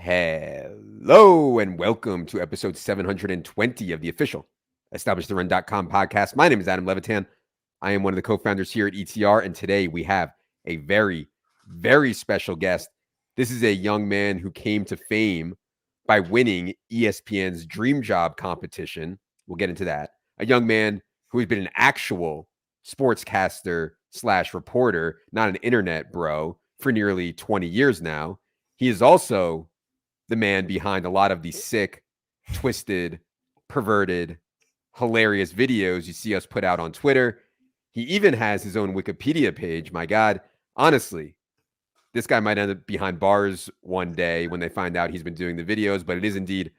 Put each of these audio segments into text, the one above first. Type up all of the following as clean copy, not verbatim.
Hello and welcome to episode 720 of the official EstablishTheRun.com podcast. My name is Adam Levitan. I am one of the co-founders here at ETR, and today we have a very, very special guest. This is a young man who came to fame by winning ESPN's Dream Job competition. We'll get into that. A young man who has been an actual sportscaster / reporter, not an internet bro, for nearly 20 years now. He is also the man behind a lot of the sick, twisted, perverted, hilarious videos you see us put out on Twitter. He even has his own Wikipedia page. My God, honestly, this guy might end up behind bars one day when they find out he's been doing the videos, but it is indeed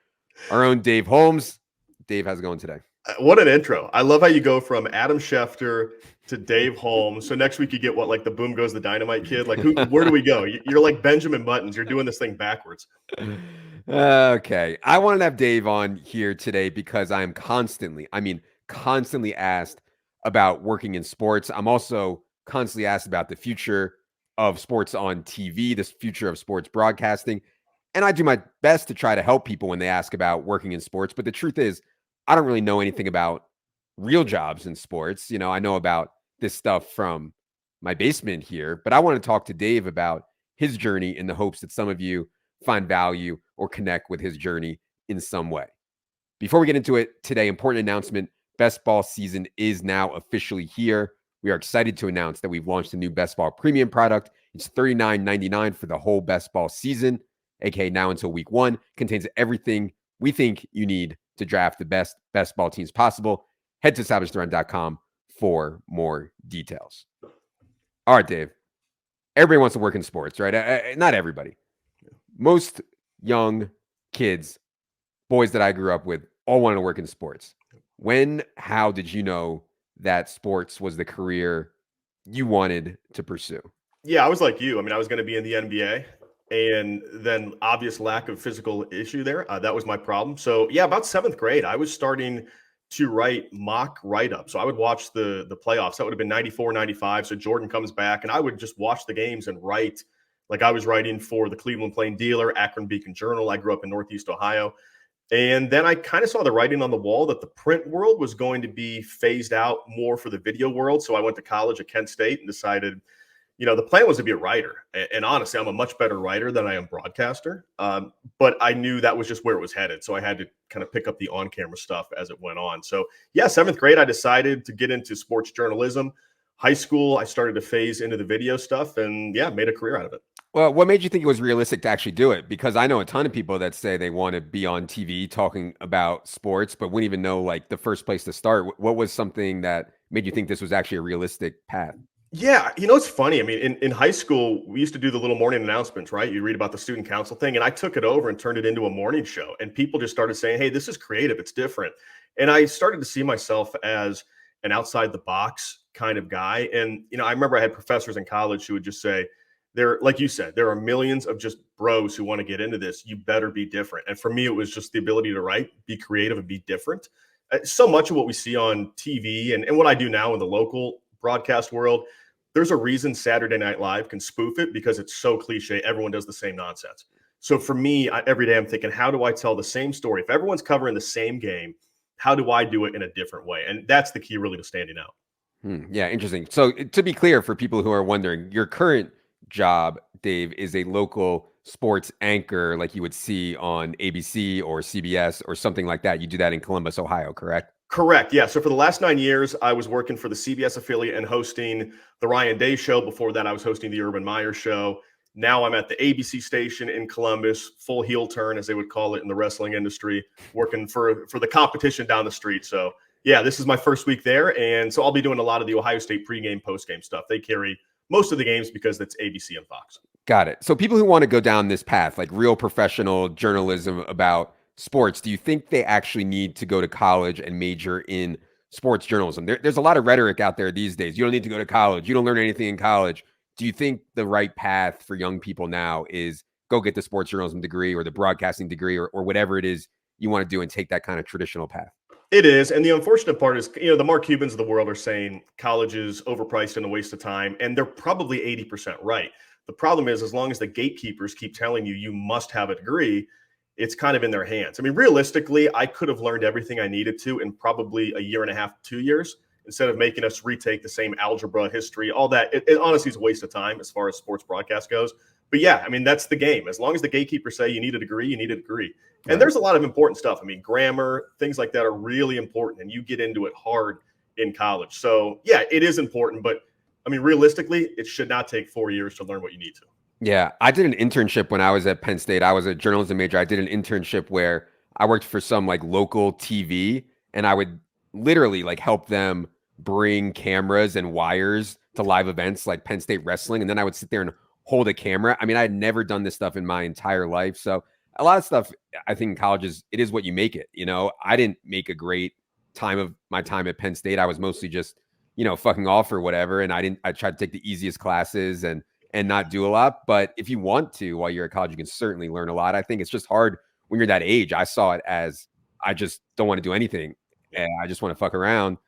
our own Dave Holmes. Dave, how's it going today? What an intro. I love how you go from Adam Schefter to Dave Holmes. So next week you get what, like the Boom Goes the Dynamite Kid? Like, where do we go? You're like Benjamin Buttons. You're doing this thing backwards. Okay. I wanted to have Dave on here today because I am constantly asked about working in sports. I'm also constantly asked about the future of sports on TV, the future of sports broadcasting. And I do my best to try to help people when they ask about working in sports. But the truth is, I don't really know anything about real jobs in sports. You know, I know about this stuff from my basement here, but I want to talk to Dave about his journey in the hopes that some of you find value or connect with his journey in some way. Before we get into it today, important announcement: Best Ball season is now officially here. We are excited to announce that we've launched a new Best Ball premium product. It's $39.99 for the whole Best Ball season, aka now until week 1. Contains everything we think you need to draft the best ball teams possible. Head to EstablishTheRun.com for more details. All right, Dave. Everybody wants to work in sports, right? Not everybody. Most young kids, boys that I grew up with, all wanted to work in sports. How did you know that sports was the career you wanted to pursue? Yeah, I was like you. I mean, I was going to be in the NBA. And then obvious lack of physical issue there. That was my problem. So yeah, about 7th grade, I was starting to write mock write-ups. So I would watch the playoffs. That would have been 94, 95. So Jordan comes back and I would just watch the games and write like I was writing for the Cleveland Plain Dealer, Akron Beacon Journal. I grew up in Northeast Ohio. And then I kind of saw the writing on the wall that the print world was going to be phased out more for the video world. So I went to college at Kent State and decided, the plan was to be a writer. And honestly, I'm a much better writer than I am broadcaster. But I knew that was just where it was headed. So I had to kind of pick up the on-camera stuff as it went on. So yeah, 7th grade, I decided to get into sports journalism. High school, I started to phase into the video stuff and yeah, made a career out of it. Well, what made you think it was realistic to actually do it? Because I know a ton of people that say they want to be on TV talking about sports, but wouldn't even know like the first place to start. What was something that made you think this was actually a realistic path? Yeah, it's funny. I mean, in high school, we used to do the little morning announcements, right? You read about the student council thing, and I took it over and turned it into a morning show. And people just started saying, hey, this is creative. It's different. And I started to see myself as an outside the box kind of guy. And, I remember I had professors in college who would just say, like you said, there are millions of just bros who want to get into this. You better be different. And for me, it was just the ability to write, be creative, and be different. So much of what we see on TV and what I do now in the local broadcast world, there's a reason Saturday Night Live can spoof it because it's so cliche. Everyone does the same nonsense. So for me, every day I'm thinking, how do I tell the same story? If everyone's covering the same game, how do I do it in a different way? And that's the key really to standing out. Yeah, interesting. So to be clear for people who are wondering, your current job, Dave, is a local sports anchor like you would see on ABC or CBS or something like that. You do that in Columbus, Ohio, correct? Correct. Yeah. So for the last 9 years, I was working for the CBS affiliate and hosting the Ryan Day Show. Before that, I was hosting the Urban Meyer Show. Now I'm at the ABC station in Columbus, full heel turn, as they would call it in the wrestling industry, working for the competition down the street. So yeah, this is my first week there. And so I'll be doing a lot of the Ohio State pregame, postgame stuff. They carry most of the games because that's ABC and Fox. Got it. So people who want to go down this path, like real professional journalism about sports, do you think they actually need to go to college and major in sports journalism? There's a lot of rhetoric out there these days. You don't need to go to college. You don't learn anything in college. Do you think the right path for young people now is go get the sports journalism degree or the broadcasting degree or whatever it is you want to do and take that kind of traditional path? It is. And the unfortunate part is, the Mark Cubans of the world are saying college is overpriced and a waste of time. And they're probably 80% right. The problem is, as long as the gatekeepers keep telling you must have a degree, it's kind of in their hands. I mean, realistically, I could have learned everything I needed to in probably a year and a half, 2 years, instead of making us retake the same algebra, history, all that. It honestly is a waste of time as far as sports broadcast goes. But yeah, I mean, that's the game. As long as the gatekeepers say you need a degree, you need a degree. And Right. there's a lot of important stuff. I mean, grammar, things like that are really important, and you get into it hard in college. So yeah, it is important. But I mean, realistically, it should not take 4 years to learn what you need to. Yeah, I did an internship when I was at Penn State. I was a journalism major. I did an internship where I worked for some like local TV, and I would literally like help them bring cameras and wires to live events like Penn State wrestling, and then I would sit there and hold a camera. I mean, I had never done this stuff in my entire life, so a lot of stuff I think in college it is what you make it. I didn't make a great time of my time at Penn State. I was mostly just fucking off or whatever, and I tried to take the easiest classes and not do a lot. But if you want to, while you're at college, you can certainly learn a lot. I think it's just hard when you're that age. I saw it as I just don't want to do anything and I just want to fuck around.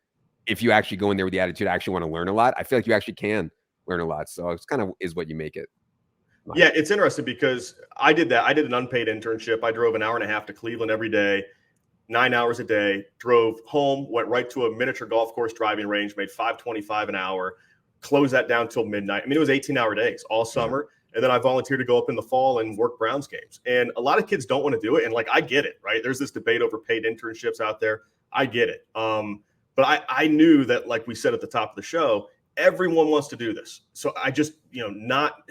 If you actually go in there with the attitude, I actually want to learn a lot, I feel like you actually can learn a lot. So it's kind of is what you make it. Yeah, it's interesting because I did that. I did an unpaid internship. I drove an hour and a half to Cleveland every day, 9 hours a day, drove home, went right to a miniature golf course driving range, made $5.25 an hour, closed that down till midnight. I mean, it was 18-hour days all summer. And then I volunteered to go up in the fall and work Browns games. And a lot of kids don't want to do it. And like, I get it, right? There's this debate over paid internships out there. I get it. But I knew that, like we said at the top of the show, everyone wants to do this. So I just, not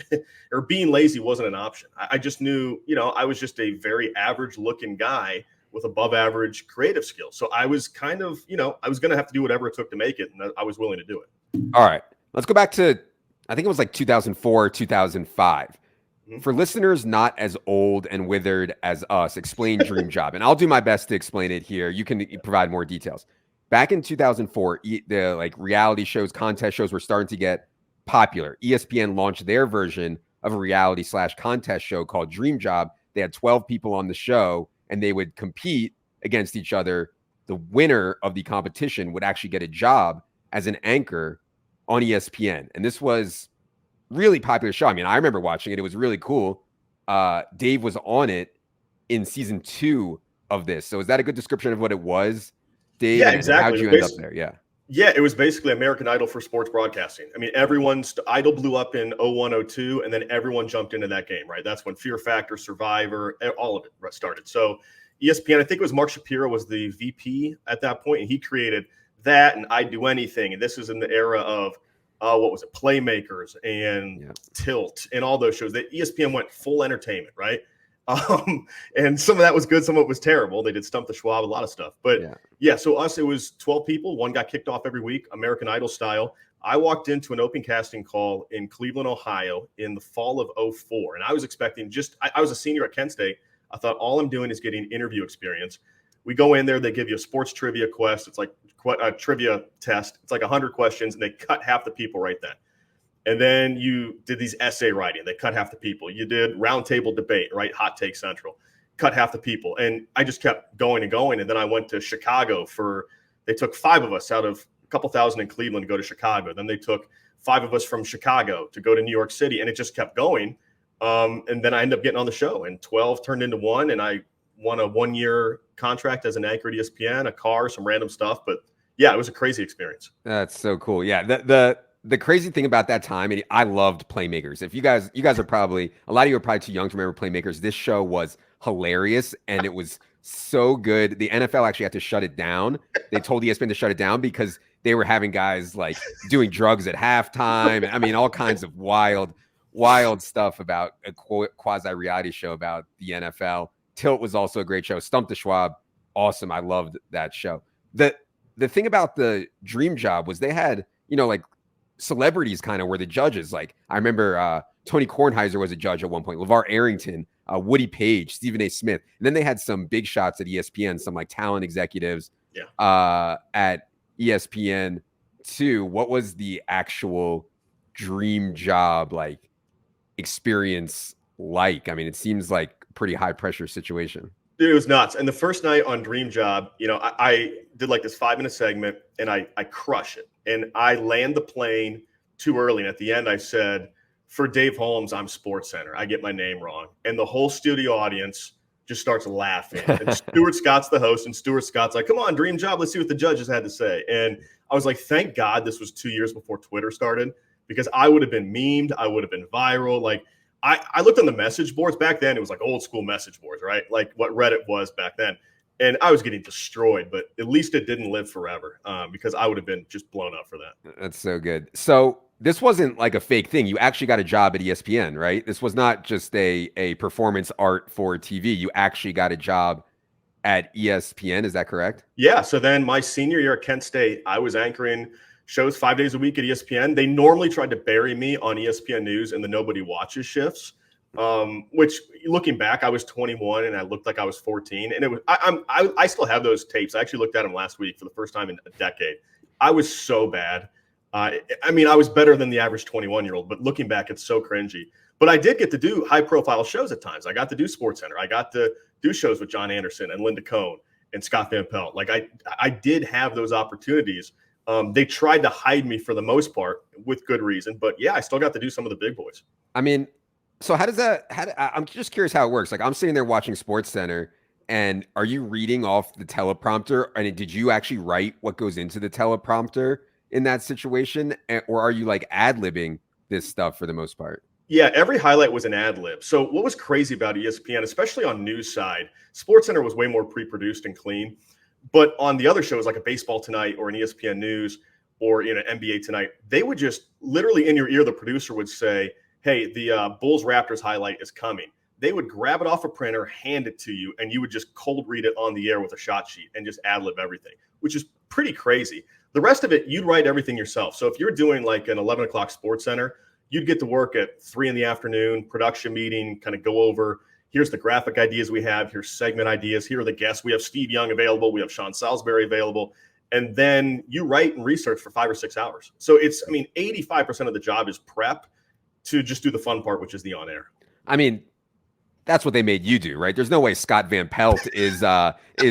or being lazy wasn't an option. I just knew, I was just a very average looking guy with above average creative skills. So I was kind of, I was going to have to do whatever it took to make it. And I was willing to do it. All right. Let's go back to, I think it was like 2004, 2005. Mm-hmm. For listeners not as old and withered as us, explain Dream Job. And I'll do my best to explain it here. You can provide more details. Back in 2004, the like reality shows, contest shows were starting to get popular. ESPN launched their version of a reality/contest show called Dream Job. They had 12 people on the show, and they would compete against each other. The winner of the competition would actually get a job as an anchor on ESPN. And this was really popular show. I mean, I remember watching it. It was really cool. Dave was on it in season 2 of this. So is that a good description of what it was, Dave? Yeah, and exactly. How'd you end up there? Yeah. Yeah, it was basically American Idol for sports broadcasting. I mean, everyone's Idol blew up in 01, 02, and then everyone jumped into that game, right? That's when Fear Factor, Survivor, all of it started. So ESPN, I think it was Mark Shapiro was the VP at that point, and he created that and I'd Do Anything. And this was in the era of, what was it, Playmakers and Tilt and all those shows. That ESPN went full entertainment, right? And some of that was good, some of it was terrible. They did Stump the Schwab, a lot of stuff. But yeah, so us, it was 12 people. One got kicked off every week, American Idol style. I walked into an open casting call in Cleveland, Ohio in the fall of 04. And I was expecting I was a senior at Kent State. I thought all I'm doing is getting interview experience. We go in there, they give you a sports trivia quest. It's like a trivia test. It's like 100 questions, and they cut half the people right then. And then you did these essay writing. They cut half the people. You did roundtable debate, right? Hot Take Central. Cut half the people. And I just kept going and going. And then I went to Chicago they took 5 of us out of a couple thousand in Cleveland to go to Chicago. Then they took 5 of us from Chicago to go to New York City. And it just kept going. And then I ended up getting on the show. And 12 turned into 1. And I won a 1-year contract as an anchor at ESPN, a car, some random stuff. But yeah, it was a crazy experience. That's so cool. Yeah. The crazy thing about that time, and I loved Playmakers. If you guys are probably, a lot of you are probably too young to remember Playmakers. This show was hilarious, and it was so good. The NFL actually had to shut it down. They told ESPN to shut it down because they were having guys like doing drugs at halftime. I mean, all kinds of wild stuff about a quasi-reality show about the NFL. Tilt was also a great show. Stump the Schwab, awesome. I loved that show. The thing about the Dream Job was they had, like celebrities kind of were the judges. Like I remember Tony Kornheiser was a judge at one point, LeVar Arrington, Woody Page, Stephen A. Smith. And then they had some big shots at ESPN, some like talent executives at ESPN too. What was the actual Dream Job like experience like? I mean, it seems like a pretty high pressure situation. Dude, it was nuts. And the first night on Dream Job, I did like this 5-minute segment, and I crush it. And I land the plane too early. And at the end, I said, for Dave Holmes, I'm Sports Center. I get my name wrong. And the whole studio audience just starts laughing. And Stuart Scott's the host, and Stuart Scott's like, come on, dream job. Let's see what the judges had to say. And I was like, thank God this was 2 years before Twitter started, because I would have been memed. I would have been viral. Like, I looked on the message boards back then. It was like old school message boards, right? Like what Reddit was back then. And I was getting destroyed, but at least it didn't live forever, because I would have been just blown up for that. That's so good. So this wasn't like a fake thing. You actually got a job at ESPN, right? This was not just a performance art for TV. You actually got a job at ESPN. Is that correct? Yeah. So then my senior year at Kent State, I was anchoring shows 5 days a week at ESPN. They normally tried to bury me on ESPN News in the nobody watches shifts, which looking back, I was 21 and I looked like I was 14. And it was I still have those tapes. I actually looked at them last week for the first time in a decade. I was so bad. I mean, I was better than the average 21-year-old, but looking back, it's so cringy. But I did get to do high-profile shows at times. I got to do SportsCenter. I got to do shows with John Anderson and Linda Cohn and Scott Van Pelt. Like I did have those opportunities. They tried to hide me for the most part with good reason, but yeah, I still got to do some of the big boys. I mean, so how does that? I'm just curious how it works. Like I'm sitting there watching SportsCenter, and are you reading off the teleprompter? And did you actually write what goes into the teleprompter in that situation, or are you like ad-libbing this stuff for the most part? Yeah, every highlight was an ad lib. So what was crazy about ESPN, especially on news side, SportsCenter was way more pre-produced and clean. But on the other shows like a Baseball Tonight or an ESPN News or NBA Tonight, they would just literally in your ear, the producer would say, hey, the Bulls Raptors highlight is coming. They would grab it off a printer, hand it to you, and you would just cold read it on the air with a shot sheet and just ad lib everything, which is pretty crazy. The rest of it, you'd write everything yourself. So if you're doing like an 11 o'clock SportsCenter, you'd get to work at 3 p.m, production meeting, kind of go over, here's the graphic ideas we have, here's segment ideas, here are the guests. We have Steve Young available, we have Sean Salisbury available. And then you write and research for 5 or 6 hours. So it's, 85% of the job is prep to just do the fun part, which is the on air. I mean, that's what they made you do, right? There's no way Scott Van Pelt is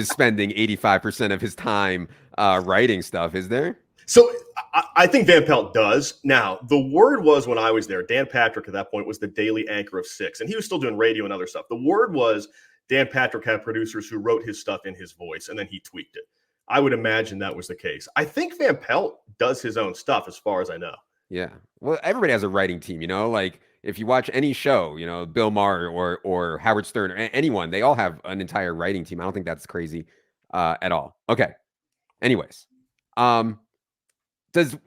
spending 85% of his time writing stuff, is there? So I think Van Pelt does. Now, the word was when I was there, Dan Patrick at that point was the daily anchor of 6, and he was still doing radio and other stuff. The word was Dan Patrick had producers who wrote his stuff in his voice, and then he tweaked it. I would imagine that was the case. I think Van Pelt does his own stuff as far as I know. Yeah. Well, everybody has a writing team, like if you watch any show, Bill Maher or Howard Stern or anyone, they all have an entire writing team. I don't think that's crazy at all. Okay. Anyways, when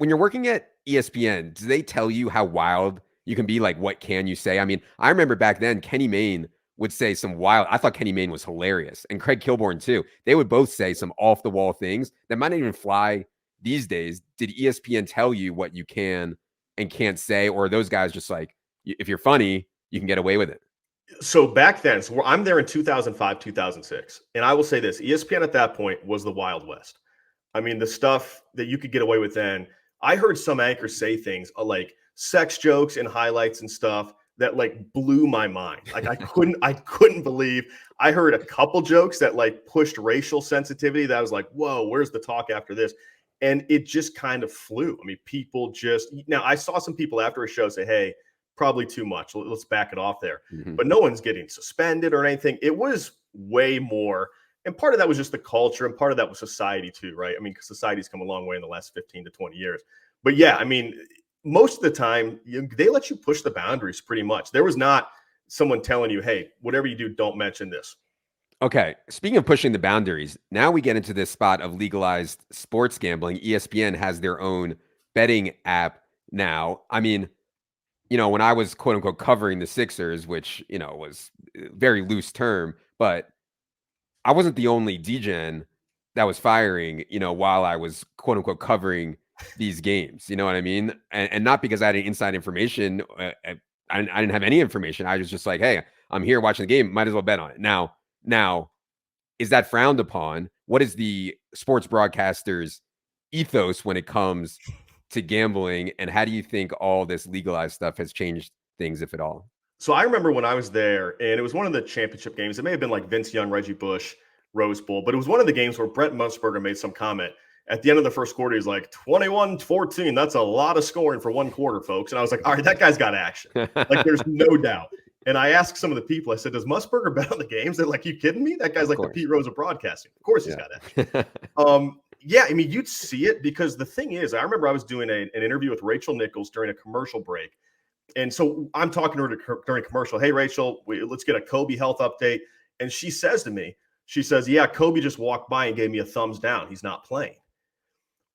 you're working at ESPN, do they tell you how wild you can be? Like, what can you say? I mean, I remember back then, Kenny Mayne would say some wild. I thought Kenny Mayne was hilarious, and Craig Kilborn too. They would both say some off the wall things that might not even fly these days. Did ESPN tell you what you can and can't say, or are those guys just like, if you're funny, you can get away with it? So back then, I'm there in 2005, 2006, and I will say this: ESPN at that point was the Wild West. I mean, the stuff that you could get away with then, I heard some anchors say things like sex jokes and highlights and stuff that like blew my mind. Like I couldn't believe. I heard a couple jokes that like pushed racial sensitivity that I was like, whoa, where's the talk after this? And it just kind of flew. I mean, people just, now I saw some people after a show say, hey, probably too much. Let's back it off there. Mm-hmm. But no one's getting suspended or anything. It was way more. And part of that was just the culture, and part of that was society too, right? I mean, because society's come a long way in the last 15 to 20 years. But yeah, I mean, most of the time, they let you push the boundaries pretty much. There was not someone telling you, hey, whatever you do, don't mention this. Okay. Speaking of pushing the boundaries, now we get into this spot of legalized sports gambling. ESPN has their own betting app now. I mean, when I was quote unquote covering the Sixers, which, was a very loose term, but I wasn't the only DGen that was firing, while I was quote unquote covering these games. You know what I mean? And not because I had any inside information. I didn't have any information. I was just like, hey, I'm here watching the game. Might as well bet on it. Now, is that frowned upon? What is the sports broadcaster's ethos when it comes to gambling? And how do you think all this legalized stuff has changed things, if at all? So I remember when I was there, and it was one of the championship games. It may have been like Vince Young, Reggie Bush, Rose Bowl, but it was one of the games where Brett Musburger made some comment. At the end of the first quarter, he's like 21-14. That's a lot of scoring for one quarter, folks. And I was like, all right, that guy's got action. Like, there's no doubt. And I asked some of the people, I said, does Musburger bet on the games? They're like, you kidding me? That guy's like the Pete Rose of broadcasting. Of course he's got action. Yeah, I mean, you'd see it because the thing is, I remember I was doing an interview with Rachel Nichols during a commercial break. And so I'm talking to her during commercial. Hey, Rachel, let's get a Kobe health update. And she says to me, she says, yeah, Kobe just walked by and gave me a thumbs down. He's not playing.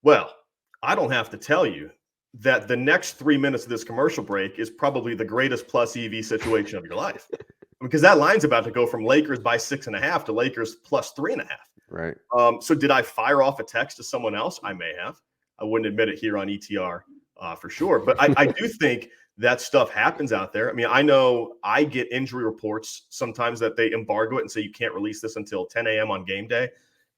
Well, I don't have to tell you that the next 3 minutes of this commercial break is probably the greatest plus EV situation of your life, because that line's about to go from Lakers by 6.5 to Lakers plus 3.5. Right. So did I fire off a text to someone else? I may have. I wouldn't admit it here on ETR for sure. But I do think that stuff happens out there. I mean, I know I get injury reports sometimes that they embargo it and say you can't release this until 10 a.m. on game day.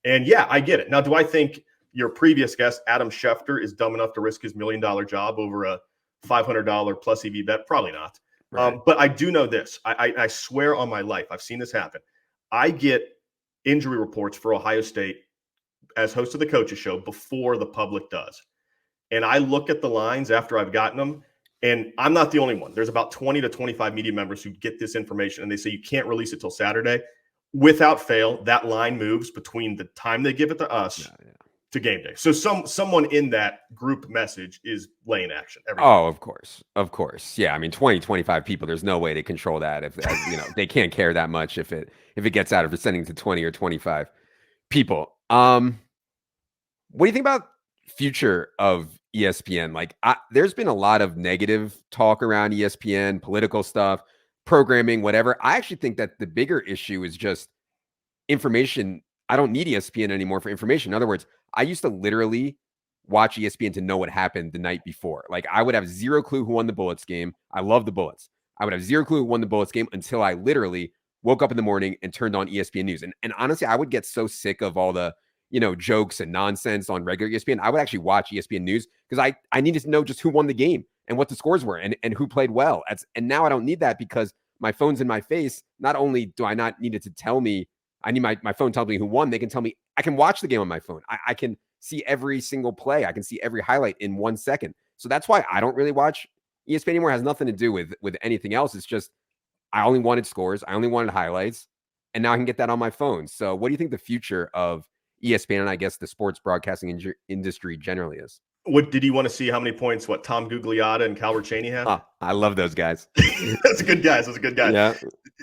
And yeah, I get it. Now, do I think your previous guest, Adam Schefter, is dumb enough to risk his $1 million job over a $500 plus EV bet? Probably not. Right. But I do know this. I swear on my life, I've seen this happen. I get injury reports for Ohio State as host of the Coaches Show before the public does. And I look at the lines after I've gotten them, and I'm not the only one. There's about 20 to 25 media members who get this information, and they say you can't release it till Saturday. Without fail, that line moves between the time they give it to us to game day. So someone in that group message is laying action. Oh, of course. Of course. Yeah. I mean, 20, 25 people, there's no way to control that. If they can't care that much if it gets out, if it's sending to 20 or 25 people. What do you think about future of ESPN? Like, there's been a lot of negative talk around ESPN, political stuff, programming, whatever. I actually think that the bigger issue is just information. I don't need ESPN anymore for information. In other words, I used to literally watch ESPN to know what happened the night before. Like, I would have zero clue who won the Bullets game. I love the Bullets. I would have zero clue who won the Bullets game until I literally woke up in the morning and turned on ESPN News. And honestly, I would get so sick of all the, jokes and nonsense on regular ESPN. I would actually watch ESPN News because I needed to know just who won the game and what the scores were and who played well. And now I don't need that because my phone's in my face. Not only do I not need it to tell me, I need my phone telling me who won. They can tell me, I can watch the game on my phone. I can see every single play. I can see every highlight in 1 second. So that's why I don't really watch ESPN anymore. It has nothing to do with anything else. It's just, I only wanted scores. I only wanted highlights. And now I can get that on my phone. So what do you think the future of ESPN and I guess the sports broadcasting industry generally is? What did you want to see? How many points? What Tom Gugliotta and Calvert Chaney had? I love those guys. That's a good guy. That's a good guy. Yeah.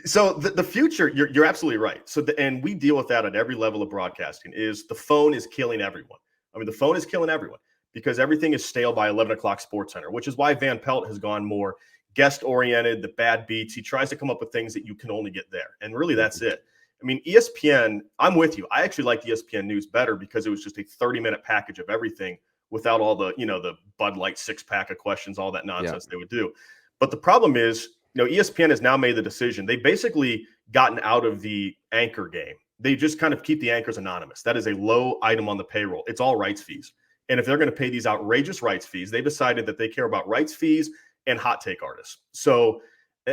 So the future, you're absolutely right. So and we deal with that at every level of broadcasting. Is the phone is killing everyone. I mean, the phone is killing everyone because everything is stale by 11 o'clock Sports Center, which is why Van Pelt has gone more guest oriented. The bad beats. He tries to come up with things that you can only get there, and really that's it. I mean, ESPN. I'm with you. I actually liked ESPN News better because it was just a 30-minute package of everything, without all the, the Bud Light 6-pack of questions, all that nonsense they would do. But the problem is, ESPN has now made the decision. They've basically gotten out of the anchor game. They just kind of keep the anchors anonymous. That is a low item on the payroll. It's all rights fees. And if they're going to pay these outrageous rights fees, they decided that they care about rights fees and hot take artists. So,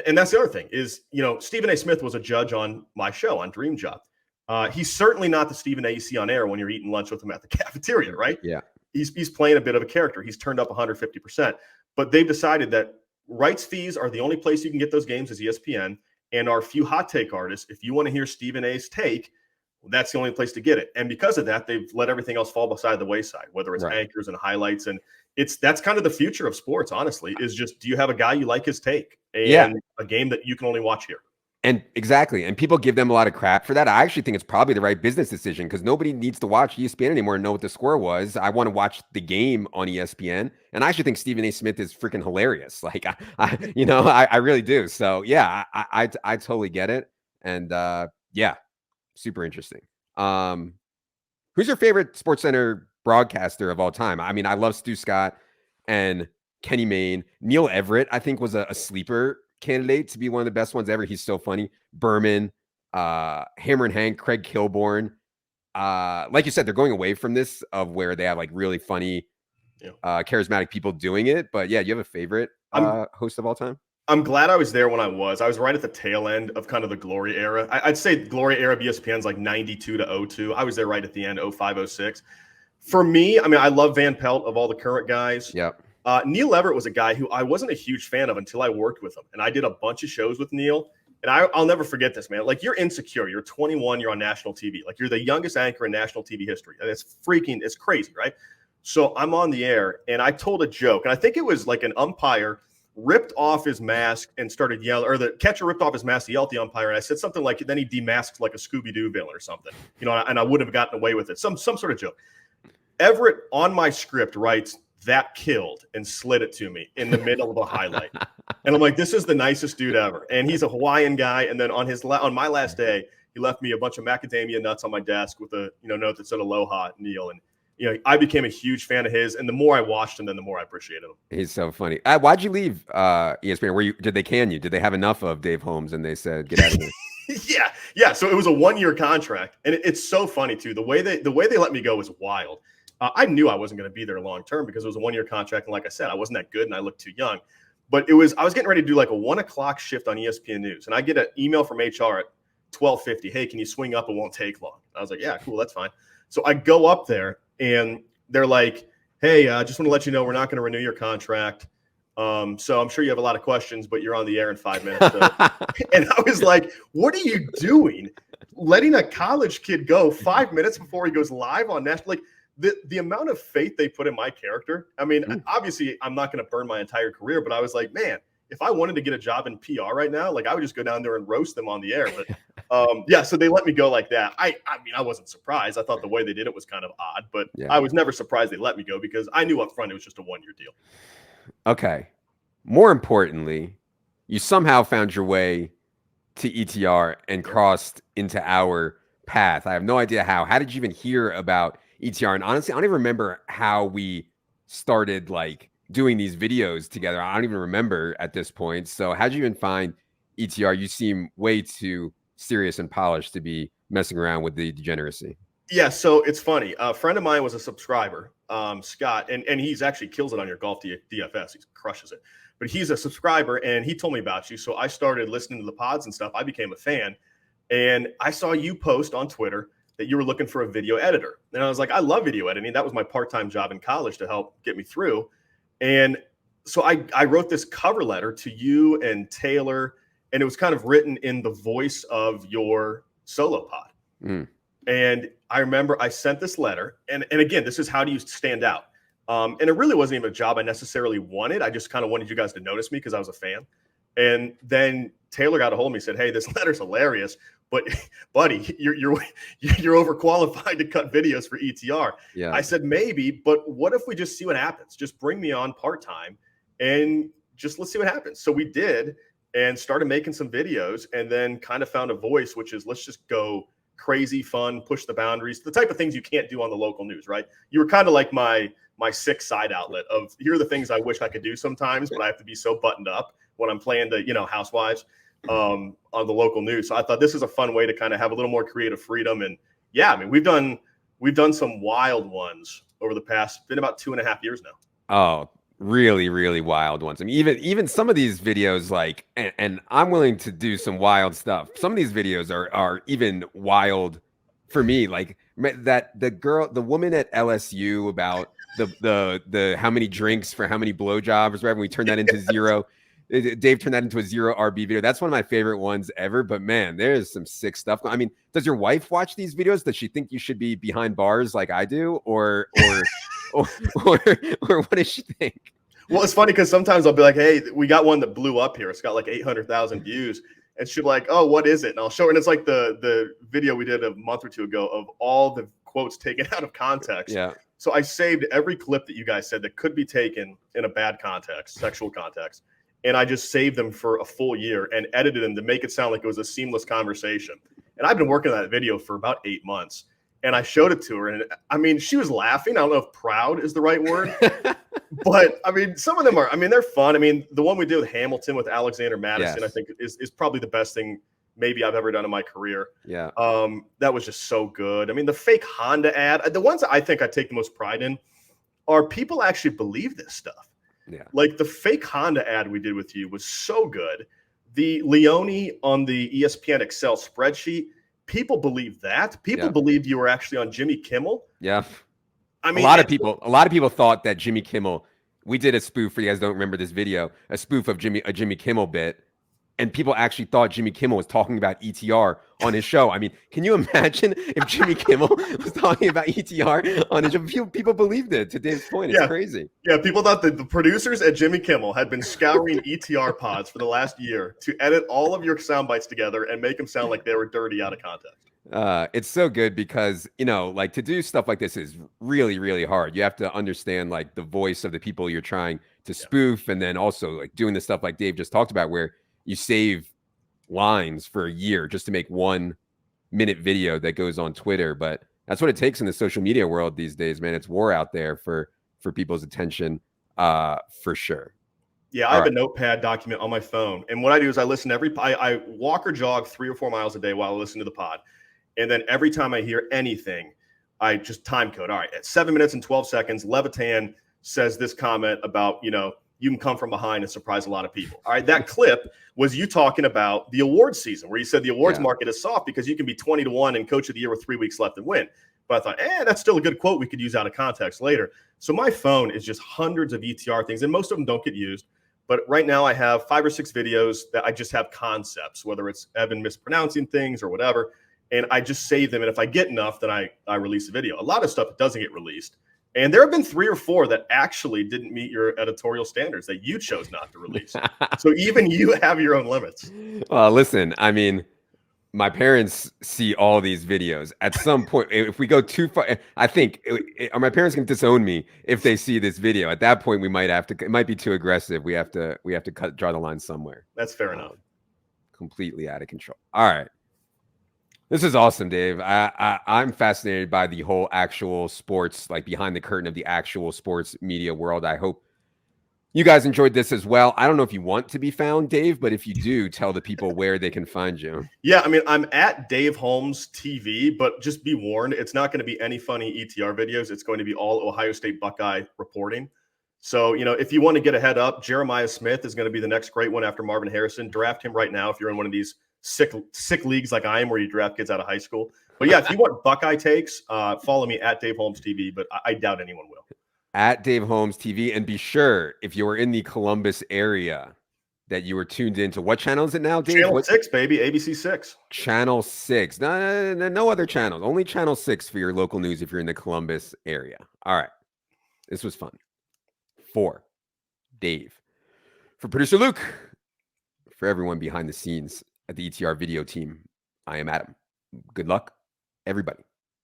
and that's the other thing is, Stephen A. Smith was a judge on my show on Dream Job. He's certainly not the Stephen A. you see on air when you're eating lunch with him at the cafeteria, right? Yeah. He's playing a bit of a character. He's turned up 150%. But they've decided that rights fees are the only place you can get those games is ESPN. And our few hot take artists, if you want to hear Stephen A.'s take, that's the only place to get it. And because of that, they've let everything else fall beside the wayside, whether it's anchors and highlights. And that's kind of the future of sports, honestly, is just, do you have a guy you like his take and a game that you can only watch here? And exactly. And people give them a lot of crap for that. I actually think it's probably the right business decision because nobody needs to watch ESPN anymore and know what the score was. I want to watch the game on ESPN. And I actually think Stephen A. Smith is freaking hilarious. Like, I really do. So yeah, I totally get it. And yeah, super interesting. Who's your favorite SportsCenter broadcaster of all time? I mean, I love Stu Scott and Kenny Mayne. Neil Everett, I think, was a sleeper candidate to be one of the best ones ever. He's so funny. Berman, Hammer and Hank, Craig Kilborn. Like you said, they're going away from this of where they have like really funny, charismatic people doing it. But yeah, you have a favorite host of all time? I'm glad I was there when I was. I was right at the tail end of kind of the glory era. I'd say glory era of ESPN's like 92 to 02. I was there right at the end, 05, 06. For me, I mean, I love Van Pelt of all the current guys. Yep. Neil Everett was a guy who I wasn't a huge fan of until I worked with him. And I did a bunch of shows with Neil. And I'll never forget this, man. Like, you're insecure. You're 21. You're on national TV. Like, you're the youngest anchor in national TV history. And it's crazy, right? So I'm on the air, and I told a joke. And I think it was like an umpire ripped off his mask and started yelling, or the catcher ripped off his mask to yell at the umpire. And I said something like, then he demasked like a Scooby-Doo villain or something, and I would have gotten away with it. Some sort of joke. Everett on my script writes, "That killed," and slid it to me in the middle of a highlight. And I'm like, this is the nicest dude ever. And he's a Hawaiian guy. And then on my last day, he left me a bunch of macadamia nuts on my desk with a note that said "Aloha, Neil." And I became a huge fan of his. And the more I watched him, then the more I appreciated him. He's so funny. Why'd you leave ESPN? Did they can you? Did they have enough of Dave Holmes and they said, get out of here? Yeah. So it was a 1-year contract. And it's so funny too. The way they let me go was wild. I knew I wasn't going to be there long term because it was a 1-year contract. And like I said, I wasn't that good and I looked too young. But I was getting ready to do like a 1:00 shift on ESPN News. And I get an email from HR at 12:50. Hey, can you swing up? It won't take long. I was like, yeah, cool. That's fine. So I go up there and they're like, hey, just want to let you know we're not going to renew your contract. So I'm sure you have a lot of questions, but you're on the air in 5 minutes. So. And I was like, what are you doing? Letting a college kid go 5 minutes before he goes live on national? Like, the amount of faith they put in my character. I mean, obviously I'm not going to burn my entire career, but I was like, man, if I wanted to get a job in PR right now, like I would just go down there and roast them on the air. But so they let me go like that. I mean, I wasn't surprised. I thought the way they did it was kind of odd, but I was never surprised they let me go because I knew up front it was just a 1-year deal. Okay. More importantly, you somehow found your way to ETR and crossed into our path. I have no idea how. How did you even hear about ETR? And honestly, I don't even remember how we started like doing these videos together. I don't even remember at this point. So how'd you even find ETR? You seem way too serious and polished to be messing around with the degeneracy. Yeah, so it's funny. A friend of mine was a subscriber, Scott, and he's actually kills it on your golf DFS. He crushes it. But he's a subscriber, and he told me about you. So I started listening to the pods and stuff. I became a fan. And I saw you post on Twitter that you were looking for a video editor. And I was like, I love video editing. That was my part-time job in college to help get me through. And so I wrote this cover letter to you and Taylor, and it was kind of written in the voice of your solo pod. And I remember I sent this letter, and again, this is how do you stand out? And it really wasn't even a job I necessarily wanted. I just kind of wanted you guys to notice me because I was a fan. And then Taylor got a hold of me and said, hey, this letter's hilarious, but buddy, you're overqualified to cut videos for ETR. Yeah. I said, maybe, but what if we just see what happens? Just bring me on part-time and just let's see what happens. So we did and started making some videos and then kind of found a voice, which is let's just go crazy, fun, push the boundaries, the type of things you can't do on the local news, right? You were kind of like my sick side outlet of here are the things I wish I could do sometimes, but I have to be so buttoned up when I'm playing the, Housewives on the local news. So I thought this is a fun way to kind of have a little more creative freedom. And yeah, I mean, we've done some wild ones over the past, been about 2.5 years now. Oh, really, really wild ones. I mean, even some of these videos, like, and I'm willing to do some wild stuff. Some of these videos are even wild for me. Like that the woman at LSU about the how many drinks for how many blowjobs, right? When we turn that into zero. Dave turned that into a 0 RB video. That's one of my favorite ones ever. But man, there's some sick stuff. I mean, does your wife watch these videos? Does she think you should be behind bars like I do, or what does she think? Well, it's funny because sometimes I'll be like, "Hey, we got one that blew up here. It's got like 800,000 views," and she'll be like, "Oh, what is it?" And I'll show her, and it's like the video we did a month or two ago of all the quotes taken out of context. Yeah. So I saved every clip that you guys said that could be taken in a bad context, sexual context. And I just saved them for a full year and edited them to make it sound like it was a seamless conversation. And I've been working on that video for about 8 months. And I showed it to her. And I mean, she was laughing. I don't know if proud is the right word. But I mean, some of them are, I mean, they're fun. I mean, the one we did with Hamilton with Alexander Madison, Yes. I think is probably the best thing maybe I've ever done in my career. Yeah. That was just so good. I mean, the fake Honda ad, the ones that I think I take the most pride in are people actually believe this stuff. Yeah. Like the fake Honda ad we did with you was so good. The Leone on the ESPN Excel spreadsheet, people believed that. People believed you were actually on Jimmy Kimmel. Yeah. I A mean, lot of and so, people, a lot of people thought that Jimmy Kimmel. We did a spoof for you guys. Don't remember this video? A spoof of Jimmy Kimmel bit, and people actually thought Jimmy Kimmel was talking about ETR on his show. I mean, can you imagine if Jimmy Kimmel was talking about ETR on his show? People believed it. To Dave's point, it's yeah, crazy. yeah, people thought that the producers at Jimmy Kimmel had been scouring ETR pods for the last year to edit all of your sound bites together and make them sound like they were dirty out of context. It's so good because like to do stuff like this is really, really hard. You have to understand like the voice of the people you're trying to Yeah. spoof, and then also like doing the stuff like Dave just talked about, where you save lines for a year just to make 1 minute video that goes on Twitter. But that's what it takes in the social media world these days, man. It's war out there for people's attention, for sure. Yeah, I All have a right. notepad document on my phone, and what I do is I listen I walk or jog 3 or 4 miles a day while I listen to the pod, and then every time I hear anything, I just time code. All right, at 7 minutes and 12 seconds, Levitan says this comment about you can come from behind and surprise a lot of people. All right, that clip was you talking about the awards season, where you said the awards Yeah. market is soft because you can be 20-1 and coach of the year with 3 weeks left and win. But I thought, that's still a good quote we could use out of context later. So my phone is just hundreds of ETR things, and most of them don't get used. But right now I have 5 or 6 videos that I just have concepts, whether it's Evan mispronouncing things or whatever, and I just save them. And if I get enough, then I release a video. A lot of stuff doesn't get released. And there have been 3 or 4 that actually didn't meet your editorial standards that you chose not to release. So even you have your own limits. Listen, I mean, my parents see all these videos. At some point, if we go too far, I think are my parents going to disown me if they see this video. At that point, we might have to. It might be too aggressive. We have to draw the line somewhere. That's fair enough. Completely out of control. All right, this is awesome, Dave. I'm fascinated by the whole actual sports, like behind the curtain of the actual sports media world. I hope you guys enjoyed this as well. I don't know if you want to be found, Dave, but if you do, tell the people where they can find you. Yeah, I mean, I'm at Dave Holmes TV, but just be warned, it's not going to be any funny ETR videos. It's going to be all Ohio State Buckeye reporting. So, if you want to get a head up, Jeremiah Smith is going to be the next great one after Marvin Harrison. Draft him right now if you're in one of these sick leagues like I am, where you draft kids out of high school. But yeah, if you want Buckeye takes, follow me at Dave Holmes TV, but I doubt anyone will. At Dave Holmes TV, and be sure if you were in the Columbus area that you were tuned into what channel is it now, Dave? Channel 6, baby, ABC 6. Channel 6. No other channels. Only Channel 6 for your local news if you're in the Columbus area. All right. This was fun. For Dave. For producer Luke. For everyone behind the scenes at the ETR video team, I am Adam. Good luck, everybody.